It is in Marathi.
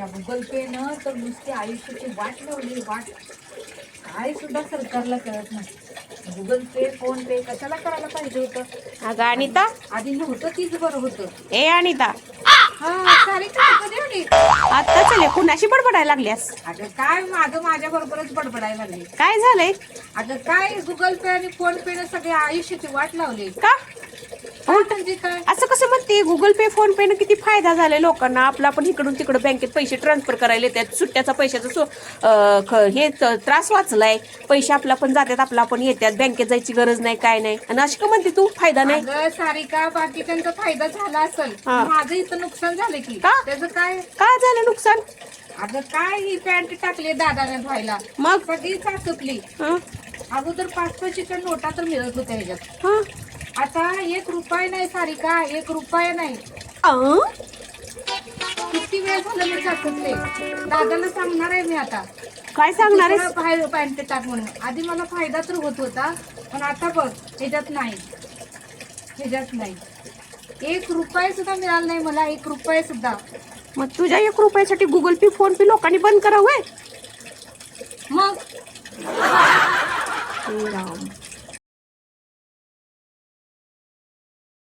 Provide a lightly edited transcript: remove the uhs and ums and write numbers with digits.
त्या गुगल पे न तर नुसती आयुष्याची वाट लावली वाट. काय सुद्धा सरकारला कळत नाही. गुगल पे फोन पे कशाला करायला पाहिजे होतं. अगं अनिता, आधी नव्हतं तीच बरं होतं. ए अनिता, हा सारिका कधी आली? आता चले कुणाशी बडबडायला लागल्यास? अगं काय माझं माझ्या बरोबरच बडबडायला लागले. काय झालंय? अगं काय गुगल पे आणि फोन पे ने सगळे आयुष्याची वाट लावली. का म्हणजे काय असं कसं म्हणते? गुगल पे फोन पे न किती फायदा झालाय लोकांना. आपला पण इकडून तिकडं बँकेत पैसे ट्रान्सफर करायला येतात. सुट्ट्याचा पैशाचा हे त्रास वाचलाय. पैसे आपला पण जातात, आपला पण येतात. बँकेत जायची गरज नाही, काय नाही. आणि अशी का म्हणते तू फायदा नाही? अगं सारिका बाकीच्यांचा फायदा झाला असेल, माझं इथं नुकसान झालं की. का? त्याचं काय? काय झालं नुकसान? अगं काय ही पॅन्ट टाकली दादाने धुवायला, मग सगळी चाचपली. अगोदर 5-5च्या नोटा तर मिळत होत्या ह्याच्यात. आता 1 रुपया नाही सारिका, 1 रुपया नाही. किती वेळ झालं मी चाचपले. दादाला सांगणार आहे मी आता. काय सांगणार आहेस? बाहेर पॅन्ट टाक म्हणून. आधी मला फायदा तर होत होता, पण आता बघ ह्याच्यात नाही, ह्याच्यात नाही. 1 रुपया सुद्धा मिळाला नाही मला, 1 रुपया सुद्धा. मग तुझ्या 1 रुपयासाठी गुगल पे फोन पे लोकांनी बंद करावं. मग राम